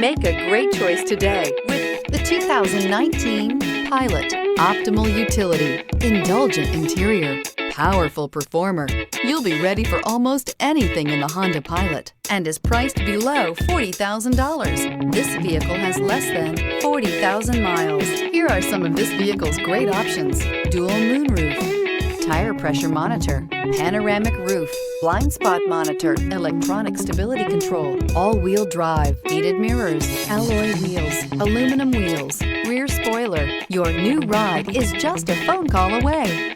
Make a great choice today with the 2019 Pilot. Optimal utility, indulgent interior, powerful performer. You'll be ready for almost anything in the Honda Pilot and is priced below $40,000. This vehicle has less than 40,000 miles. Here are some of this vehicle's great options: dual moonroof, tire pressure monitor, panoramic roof, blind spot monitor, electronic stability control, all-wheel drive, heated mirrors, alloy wheels, aluminum wheels, rear spoiler. Your new ride is just a phone call away.